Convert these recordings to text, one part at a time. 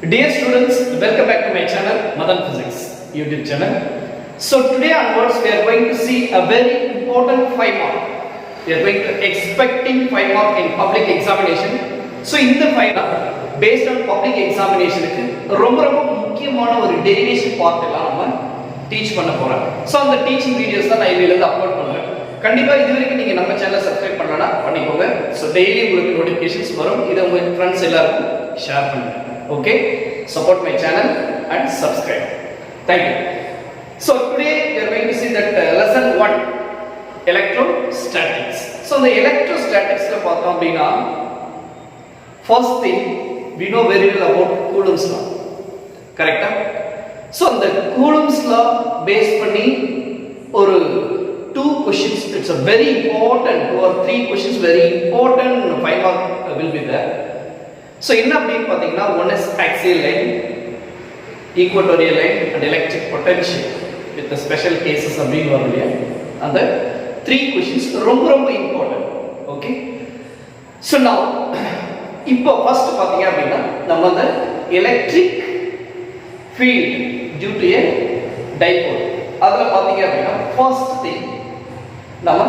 Dear students, welcome back to my channel Madan Physics YouTube channel. So today onwards we are going to see a very important 5 mark. We are going to expecting 5 mark in public examination. So in the 5 mark based on public examination ரொம்ப முக்கியமான ஒரு derivation part எல்லாம் நம்ம teach பண்ண போறோம். So அந்த teaching videos தான் நான் இதுல இருந்து அப்லோட் பண்றேன். கண்டிப்பா இதுவரைக்கும் நீங்க நம்ம சேனலை சப்ஸ்கிரைப் பண்ணலனா பண்ணிக்கோங்க. சோ டெய்லி உங்களுக்கு நோட்டிபிகேஷன்ஸ் வரும். இத உங்க फ्रेंड्स எல்லாருக்கும் ஷேர் பண்ணுங்க. Okay? Support my channel and subscribe. Thank you. So today we are going to see that lesson 1 electrostatics. So the electrostatics la pathom appadina first thing we know very well about Coulomb's law. Correct? So the Coulomb's law based panni ஒரு two questions, it's a very important 2 or 3 questions very important 5 mark will be there. So என்ன அப்படினு பாத்தீங்கன்னா one is axial line, equatorial line and electric potential with the special cases அப்படினு வரும் இல்லையா அந்த 3 questions ரொம்ப important. Okay, so now இப்போ first பாத்தீங்க அப்படினா நம்ம அந்த electric field due to a dipole அதுல பாத்தீங்க அப்படினா first thing நம்ம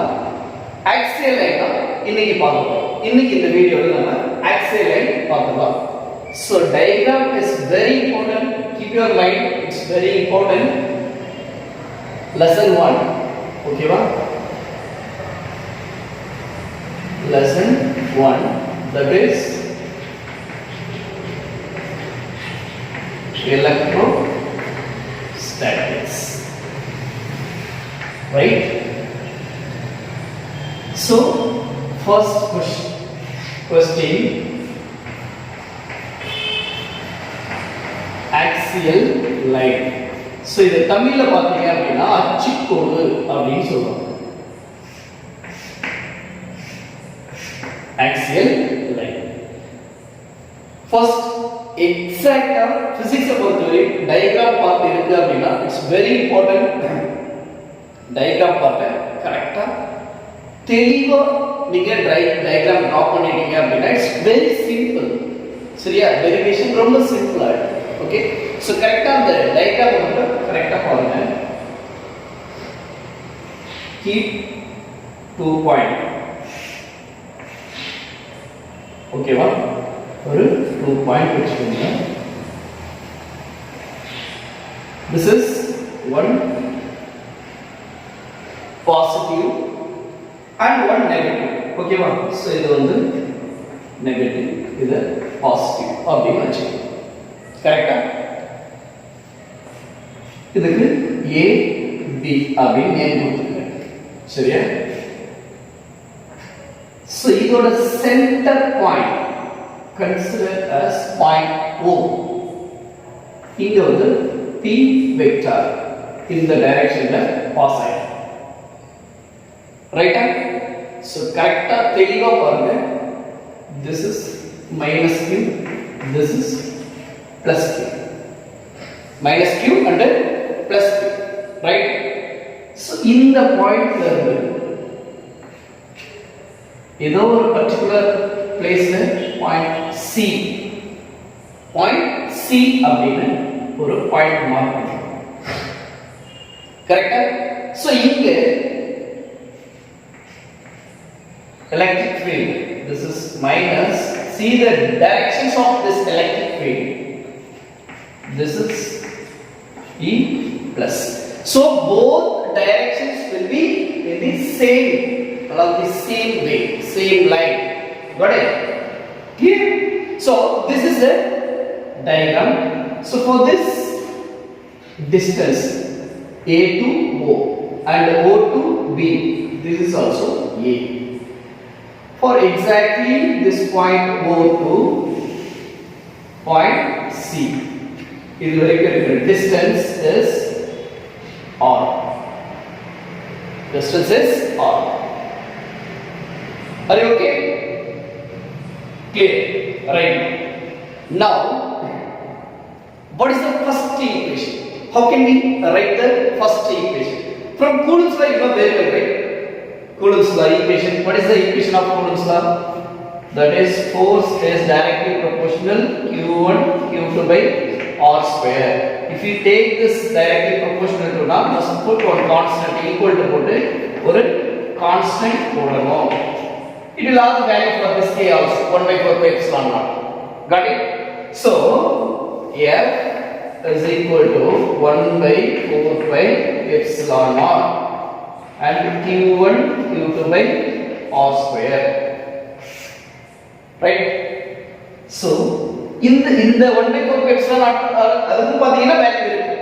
axial line இன்னைக்கு பார்ப்போம். இன்னைக்கு இந்த வீடியோல நம்ம axial line பார்க்கலாம். So diagram is very important. Keep your mind, it's very important. Lesson 1. Okay va? Lesson 1, that is electrostatics. Right? So first question axial line. So இது தமிழ்ல பாத்தீங்க அப்படினா அச்சுக்கோடு அப்படினு சொல்றோம். Axial line. First exact physics பொறுத்தவரை diagram part இருக்கு அப்படினா it's very important. Diagram part கரெக்ட்டா தெளிவா நீங்க டயகிராம் டிரா பண்ணிட்டீங்க அப்படினா இட்ஸ் வெரி சிம்பிள். சரியா? டெரிவேஷன் ரொம்ப சிம்பிளா இருக்கு. ஓகே, சோ கரெக்ட்டா அந்த டயகிராம் மட்டும் கரெக்ட்டா பாருங்க. Keep 2 point. ஓகேவா? ஒரு 2 பாயிண்ட் வெச்சுக்கோங்க. This is one positive and one negative. Okay va? So இது வந்து negative, இது positive அப்படினு வெச்சுக்கோங்க. கரெக்ட்டா? இதுக்கு A B அப்படினு நேம் கொடுத்துருக்கேன். சரியா? So இதோட center point consider as point O. இங்க வந்து P vector இந்த டைரக்ஷன்ல பாஸ் ஆயிடும். ரைட்டா? So கரெக்ட்டா தெளிவா பாருங்க. This is minus q, this is plus q. Minus q and plus q. Right? So இந்த பாயிண்ட்ல இருந்து ஏதோ ஒரு பர்టిక్యులர் பிளேஸ்ல பாயிண்ட் C அப்படினு ஒரு பாயிண்ட் மார்க் பண்ணுங்க. கரெக்ட்டா? So இங்க electric field, this is minus, see the directions of this electric field, this is E plus, so both directions will be in the same, along the same way, same line. Got it? Clear? So this is the diagram. So for this distance A to O and O to B, this is also A. For exactly this point O to point C, the distance is R. Distance is R. Are you okay? Clear? Right. Now, what is the first equation? How can we write the first equation? From Coulomb's law, you know very well, right? Coulomb's law equation. What is the equation of Coulomb's law? That is force is directly proportional Q1 Q q2 by r square. If you take this directly proportional to now, just put one constant equal to போட்டு ஒரு constant போடணும். It will have the value for this k also 1 by 4 pi epsilon naught. Got it? So f is equal to 1 by 4 pi epsilon naught and q1 q2 by r square. Right? So in the 1 by 4 pi epsilon naught அதுக்கு பாத்தீங்கன்னா value இருக்கு.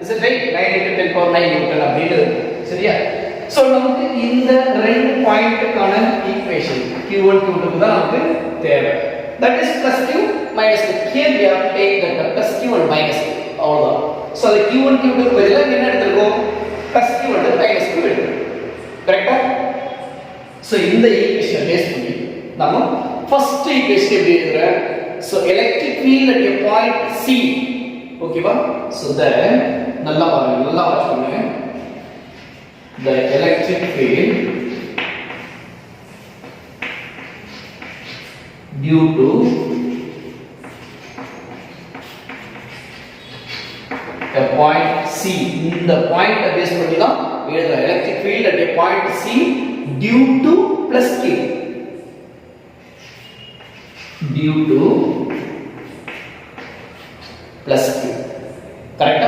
Is it right? 9 into 10 power 9 Newton அப்படினு சரியா? So நமக்கு இந்த ரெண்டு பாயிண்ட்கான equation q1 q2 க்கு தான் நமக்கு தேவை. That is plus q minus q. Here we have to take that plus q and minus q. அவ்வளவுதான். So the q1 q2 க்கு பதிலா என்ன எடுத்துறோம்? plus q and minus q எடுத்துறோம். கரெக்ட்டா? So இந்த ஈக்குவேஷன் பேஸ் பண்ணி நாம first ஈக்குவேஷன் எப்படி எழுதுறோம்? So electric field at a point C. ஓகேவா? So then நல்லா பாருங்க, நல்லா வாட்ச் பண்ணுங்க. The electric field due to a point C. இந்த பாயிண்ட் பேஸ் பண்ணி தான் எழுதுற electric field at a point C due to plus Q. Due to plus Q. Correct?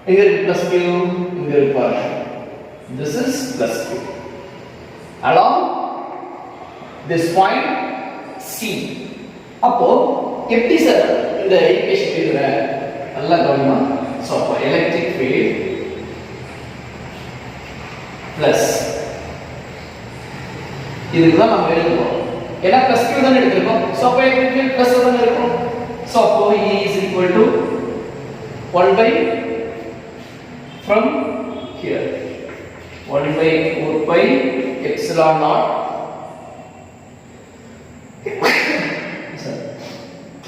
இங்க இருக்கு plus Q, இங்க இருக்கு பாருங்க. This is plus Q. Along this point C. அப்போ எப்படி சார் இந்த ஈக்குவேஷன் எழுதுற? நல்லா கவனிமா. சோ அப்போ electric field plus இதுதான் நம்ம எழுதுறோம். ஏன்னா plus Q தான் எடுத்துறோம். சோ அப்போ electric field plus தான் இருக்கும். சோ அப்போ E is equal to 1 by from here 1 by 4 pi epsilon naught q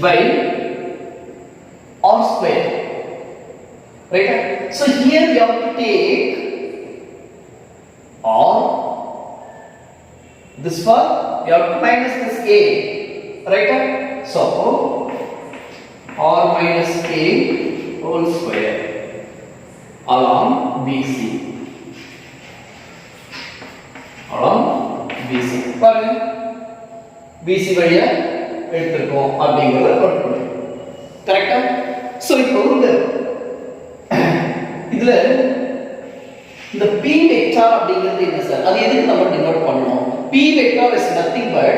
by r square. Right? So here we have to take r, this far we have to minus this a. Right? So r minus a whole square along BC. Along BC. பாருங்க BC வழியா எடுத்துறோம் அப்படிங்கறத note பண்ணுங்க. கரெக்ட்டா? So இப்போ இதுல இந்த p vector அப்படிங்கிறது என்ன சார்? அது எதுக்கு நம்ம டினோட் பண்ணனும்? p vector is nothing but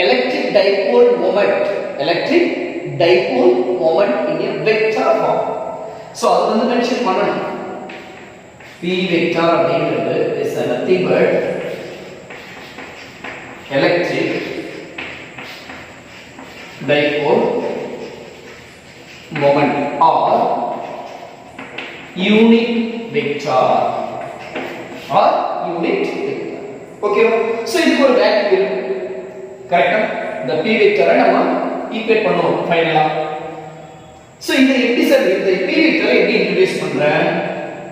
electric dipole moment. Electric dipole moment in a vector form. So அது வந்து மென்ஷன் பண்ணணும். p vector அப்படிங்கிறது is nothing but electric dipole moment or unit vector or unit vector. Okay? So இதுக்கு ஒரு value இருக்கு. கரெக்ட்டா? இந்த p வெக்டரை நம்ம ஈக்குவேட் பண்ணுவோம் ஃபைனலா. So இந்த எப்படி சார் இந்த p வெக்டரை எப்படி இன்ட்ரோ듀ce பண்றேன்?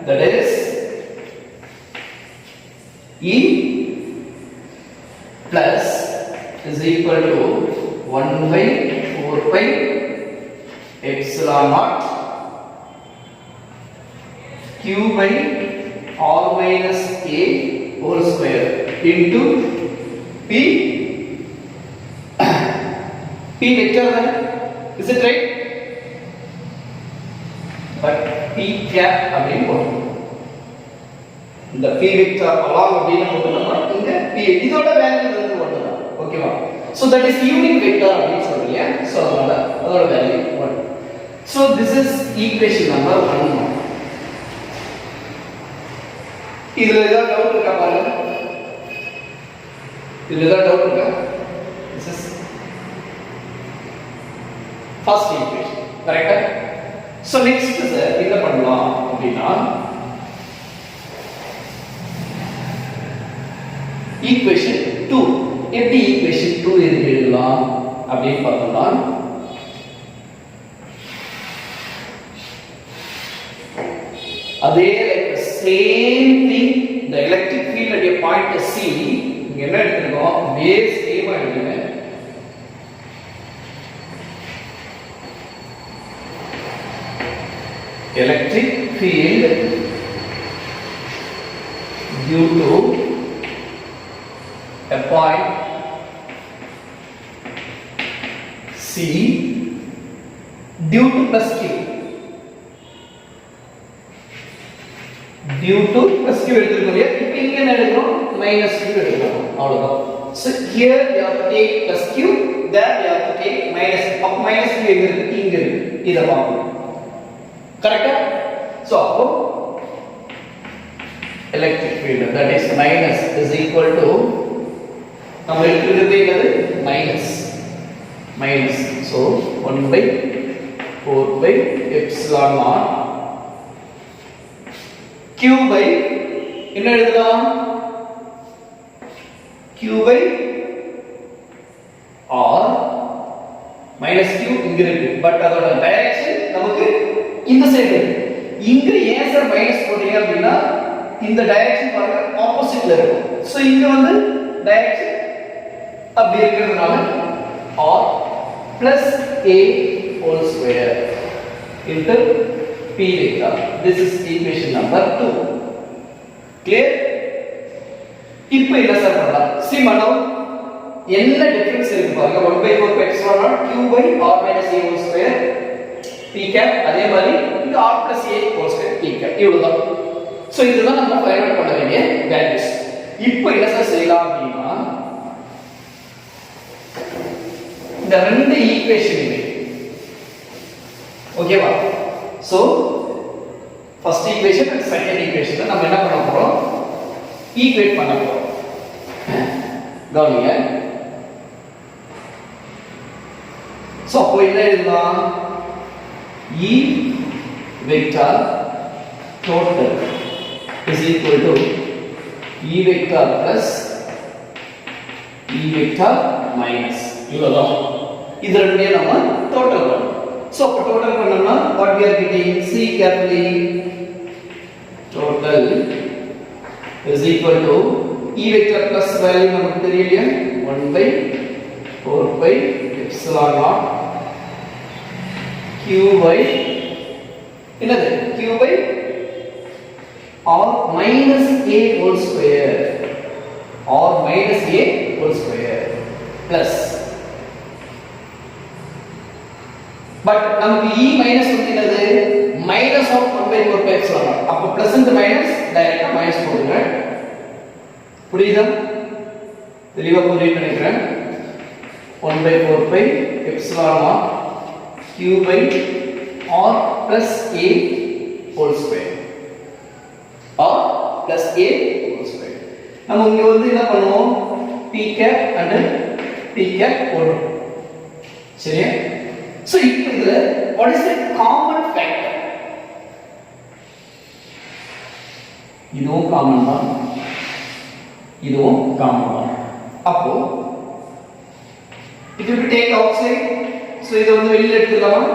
That is E plus is equal to 1 by 4 pi epsilon naught q by r minus a whole square into p p vector है, is it right? But p cap அப்படினு போடுறோம். இந்த p vector along அப்படினு போடுறோம்னா இங்க p இதோட value வந்து ஒண்ணுதான். ஓகேவா? So that is unit vector அப்படினு சொல்றீங்க. So அதோட value 1. So this is equation number 1. இதுல ஏதாவது டவுட் இருக்கா பாருங்க. இதுல ஏதாவது டவுட் இருக்கா? This is first equation. Correct? So next sir என்ன பண்ணலாம் அப்படினா equation 2. எப்படி equation 2 எழுதலாம் அப்படினு பார்த்தோம்னா அதே like same thing the electric field at a point C இங்க என்ன எடுத்துறோம் base a எடுத்துங்க electric field due to a point C due to plus Q. Due to plus Q எடுத்துக்கோங்க. இப்போ இங்க என்ன எடுக்கணும்? minus Q எடுக்கணும். அவ்வளவுதான். So here you have to take plus Q, there you have to take minus. அப்ப minus Q எங்க இருக்கு? இங்க இருக்கு. இத பார்க்கணும். கரெக்ட்டா? So அப்போ electric field that is minus is equal to நம்ம எடுக்கிறது என்னது? minus. So 1 by 4 by epsilon naught Q by என்ன எழுதலாம்? Q by R minus Q இங்க இருக்கு. பட் அதோட டைரக்ஷன் நமக்கு இந்த சைடு இருக்கு. இங்க ஏன் சார் மைனஸ் போடுறீங்க அப்படின்னா இந்த டைரக்ஷன் பாருங்க ஆப்போசிட்ல இருக்கும். சோ இங்க வந்து டைரக்ஷன் அப்படி இருக்கிறதுனால R plus A whole square into P vector. This is equation number 2. Clear? இப்போ என்ன சார் பண்ணலாம்? See now என்ன டிஃபரன்ஸ் இருக்கு பாருங்க. 1 by 4 epsilon naught Q by R minus A whole square P cap அதே மாதிரி இந்த R plus A whole square P cap இவ்வளவுதான். சோ இதுதான் நம்ம ஃபைண்ட் அவுட் பண்ண வேண்டிய வேல்யூஸ். இப்போ என்ன சார் செய்யலாம் அப்படினா இந்த ரெண்டு ஈக்குவேஷனுமே ஓகேவா? So first equation and second equation நம்ம என்ன பண்ண போறோம்? ஈக்குவேட் பண்ண போறோம். கவனிங்க. சோ அப்போ என்ன எழுதலாம்? E vector total is equal to E vector plus E vector minus இவ்வளவுதான். இது ரெண்டையும் நம்ம டோட்டல் பண்ணணும். சோ அப்ப டோட்டல் பண்ணோம்னா what we are getting? See carefully. Total is equal to E vector plus value நமக்கு தெரியலையா? 1 by 4 by epsilon naught Q by என்னது? Q by R minus A whole square. R minus A whole square plus but நமக்கு E minus வந்து என்னது? minus of 1 by 4 pi epsilon naught. அப்ப plus and minus டைரக்டா minus போடுங்க. புரியுதா? தெளிவா புரியுது நினைக்கிறேன். 1 by 4 pi epsilon naught Q by R plus A whole square. R plus A whole square. நம்ம இங்க வந்து என்ன பண்ணுவோம்? P cap and P cap போடுறோம். சரியா? So இப்போ இதுல what is the common factor? இதுவும் காமன் தான், இதுவும் காமன் தான். அப்போ it will be take outside. So இத வந்து வெளியில எடுத்துக்கலாம்.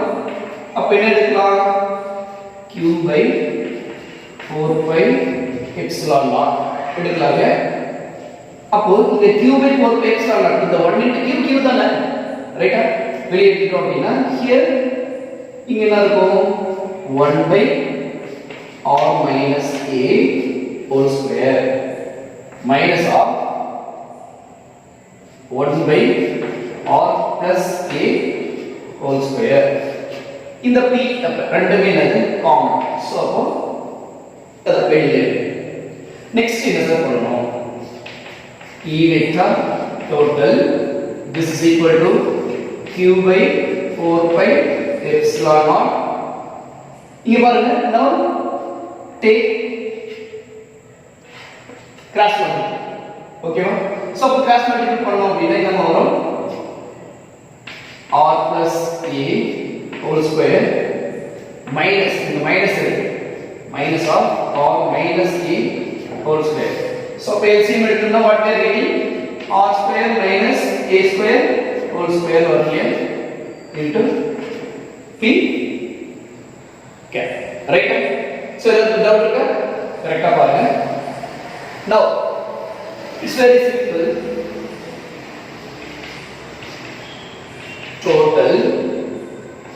அப்ப என்ன எடுக்கலாம்? Q by 4 pi epsilon naught எடுக்கலாங்க. அப்போ இந்த Q by 4 pi epsilon naught இந்த 1 into Q Q தானே, ரைட்டா? வெளிய எடுத்துட்டோம் அப்படினா here இங்க என்ன இருக்கும்? 1 by R minus A whole square minus of 1 by R plus A whole square. இந்த P ரெண்டுமே என்னது? காமன். சோ அப்போ அத வெளியில நெக்ஸ்ட் என்ன சார் பண்ணனும்? E vector total this is equal to Q by 4 pi epsilon naught. இங்க பாருங்க, now take cross multiply. ஓகேவா? சோ அப்ப cross multiply பண்ணோம் அப்படினா என்ன வரும்? R plus A whole square minus இந்த மைனஸ் இருக்கு, minus of R minus A whole square. So LCM எடுத்தோம்னா what we are getting? R square minus A square whole square over here into P cap. Right? So the doubt இருக்கா? கரெக்ட்டா பாருங்க. Now it's very simple. Total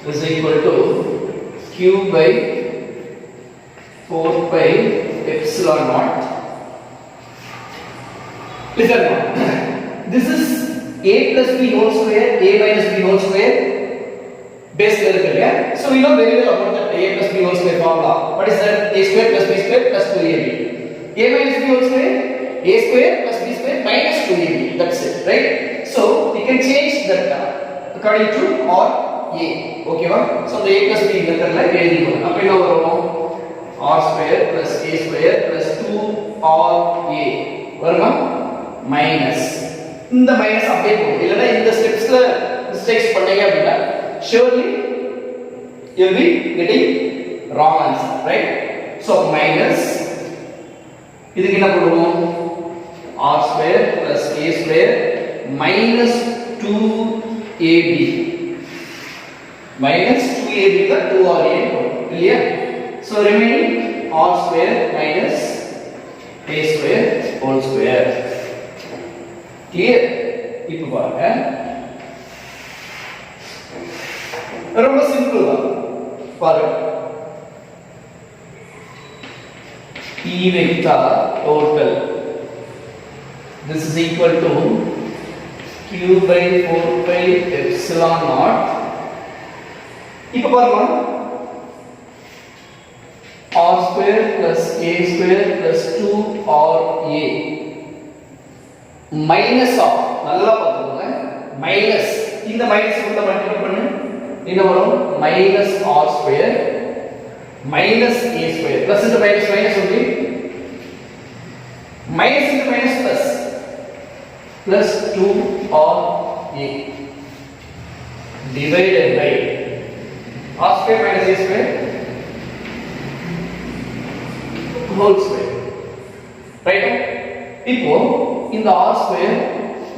is equal to Q by 4 pi epsilon naught. Listen now. This is a plus b whole square, a minus b whole square base la irukku இல்லையா? So we know very well about that a plus b whole square formula. What is that? A square plus b square plus 2ab. A minus b whole square, a square plus b square minus 2ab. That's it, right? So we can change that according to or a. Okay va? So the a plus b மெத்தட்ல எழுதிக்கணும். அப்ப என்ன வரும்? r square plus a square plus 2ra வருமா? minus இந்த minus அப்படியே போகும். இல்லனா இந்த ஸ்டெப்ஸ்ல மிஸ்டேக்ஸ் பண்ணீங்க அப்படினா surely you will be getting wrong answer, right? So minus இதுக்கு என்ன போடுவோம்? r square plus a square minus 2ab minus 2ab का 2ra இல்லையா? So remaining r square minus a square whole square. Clear? இப்போ பாருங்க ரொம்ப சிம்பிள் தான் பாருங்க E vector total this is equal to q by 4 pi epsilon naught. இப்போ பாருங்க r square plus a square plus 2ra minus of நல்லா பாத்துக்கோங்க minus இந்த மைனஸ் கூட மல்டிப்ளை பண்ணு என்ன வரும் minus r square minus a square plus into minus minus only minus into minus plus 2ra divided by r square minus a square whole square, right? இப்போ இந்த r square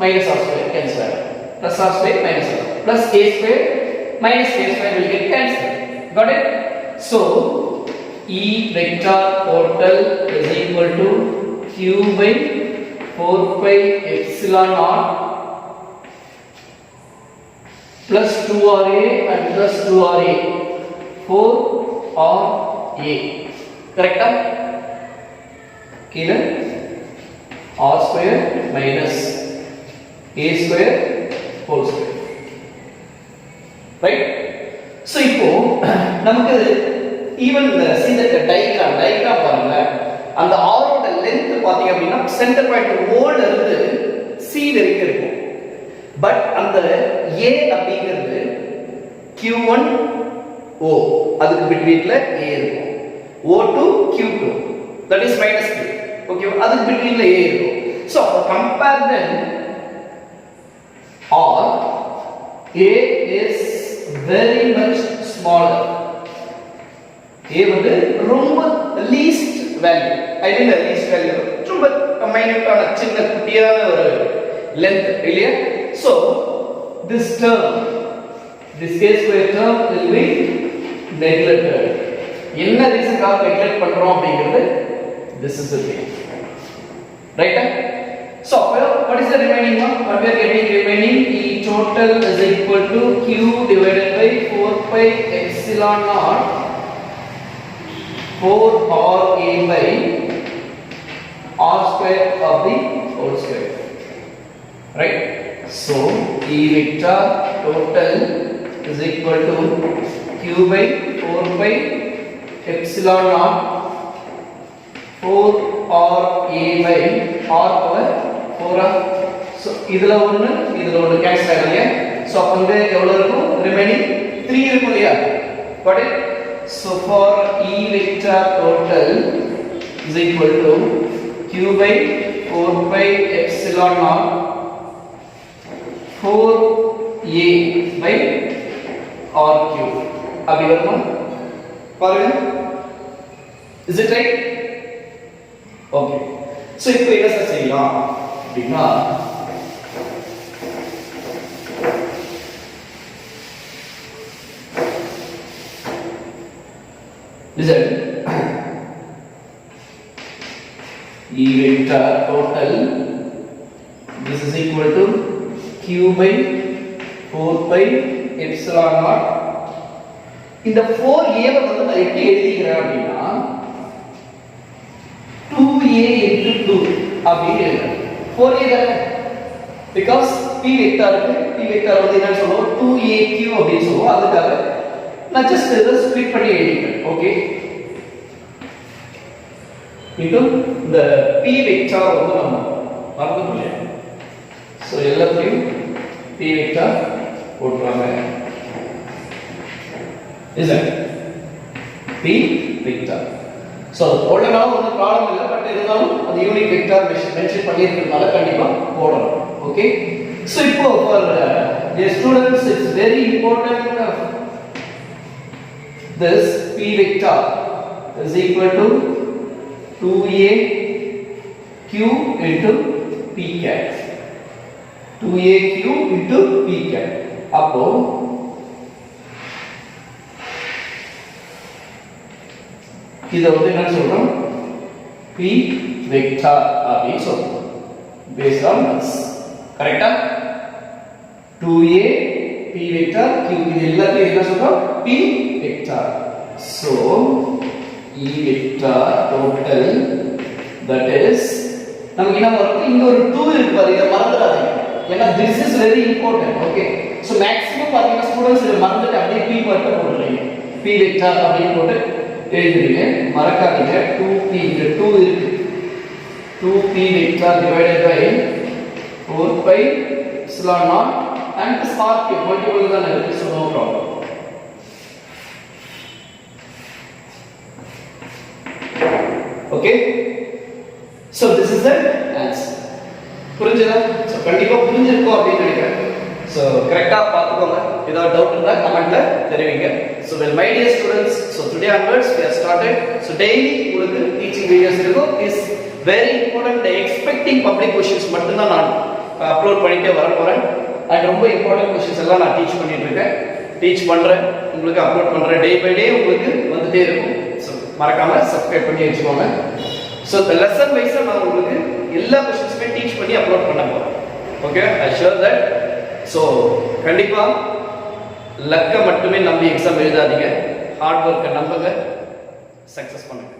minus r square cancel ஆகும் plus r square minus r plus a square minus a square will get cancelled. Got it? So E vector total is equal to q by 4 pi epsilon naught plus 2ra and plus 2ra 4ra. Correct? Clear? r square minus a square whole square, right? So இப்போ நமக்கு even the see that diagram பாருங்க அந்த r ஓட length பாத்தீங்க அப்படினா centre point o ல இருந்து c வரைக்கும் இருக்கும். பட் அந்த a அப்படிங்கிறது q1 o அதுக்கு பிட்வீன்ல a இருக்கும். o2 q2 that is minus q. Okay, அதுக்கு பிட்வீன்ல a இருக்கும். So compare them or a is very much smaller. a வந்து ரொம்ப least value, I mean the least value ரொம்ப minute ஆன சின்ன குட்டியான ஒரு length இல்லையா? So this term, this a square term will be neglected. என்ன ரீசன்காக neglect பண்றோம் அப்படிங்கிறது this is the thing, right? So what is the remaining one? What we are getting remaining E total is equal to q divided by 4 pi epsilon naught 4ra by r square of the whole square, right? So E vector total is equal to q by 4 pi epsilon naught 4ra by r power 4r. So இதுல ஒன்னு cancel ஆகலையா? So அப்ப வந்து எவ்வளவு இருக்கும்? Remaining 3 இருக்கும் இல்லையா? got it? So for E vector total is equal to q by 4 pi epsilon naught 4a by r cube. அப்படி வருமா? பாருங்க. Is it right? Okay. So இப்போ என்ன செய்யலாம் அப்படின்னா listen, E vector total this is equal to q by 4 pi epsilon naught. இந்த 4a வந்து நான் எப்படி எழுதிக்கிறேன் அப்படின்னா 2a into 2 அப்படின்னு எழுதணும் 4a தானே because p வெக்டாருக்கு p வெக்டார் வந்து என்ன சொல்லுவோம் 2aq அப்படின்னு சொல்லுவோம் அதுக்காக நான் ஜஸ்ட் இதை ஸ்ப்ளிட் பண்ணி எழுதிட்டேன் okay into the p vector வந்து நம்ம மறந்துட்டோம் சோ எல்லாத்தையும் p வெக்டார் போடுறாங்க is it p vector so போடலாம் ஒன்றும் ப்ராப்ளம் இல்லை பட் இருந்தாலும் அந்த யூனிட் வெக்டார் மென்ஷன் பண்ணியிருக்கிறதுனால கண்டிப்பா போடணும் ஓகே சோ இப்போ for the students it's very important this p vector is equal to 2a q into p cap 2a q into p cap அப்போ இத வந்து என்ன சொல்றோம் p vector அப்படி சொல்றோம் based on this கரெக்ட்டா 2a p vector q இது எல்லாத்தையும் என்ன சொல்றோம் p vector so e vector total that is நமக்கு என்ன வரும் இங்க ஒரு 2 இருக்கு பாருங்க இத மறந்துடாதீங்க ஏன்னா this is very important okay so maximum பாத்தீங்கன்னா ஸ்டூடண்ட்ஸ் இத மறந்துட்டு அப்படியே p மட்டும் போடுறீங்க p vector அப்படி போட்டு எழுதுறீங்க மறக்காதீங்க 2p இங்க 2 இருக்கு 2p vector divided by 4 pi epsilon naught and spark multiple தான் இருக்கு so no problem okay so this is the answer புரிஞ்சதா so கண்டிப்பா புரிஞ்சிருக்கும் அப்படி நினைக்கிறேன் so கரெக்ட்டா பாத்துக்கோங்க ஏதாவது டவுட் இருந்தா கமெண்ட்ல தெரிவிங்க so well my dear students so today onwards we have started so daily உங்களுக்கு teaching videos இருக்கும் is very important the expecting public questions மட்டும் தான் நான் அப்லோட் பண்ணிட்டே வர போறேன் and ரொம்ப இம்பார்ட்டன்ட் क्वेश्चंस எல்லாம் நான் டீச் பண்ணிட்டு இருக்கேன் டீச் பண்றேன் உங்களுக்கு அப்லோட் பண்றேன் டே பை டே உங்களுக்கு வந்துட்டே இருக்கும் so மறக்காம Subscribe பண்ணி வெச்சுக்கோங்க so the lesson wise நான் உங்களுக்கு எல்லா क्वेश्चंसமே டீச் பண்ணி அப்லோட் பண்ண போறேன் okay I sure that so கண்டிப்பா லக்க மட்டுமே நம்பி எக்ஸாம் எழுதாதீங்க ஹார்ட் வர்க்க நம்புங்க சக்சஸ் பண்ணுங்க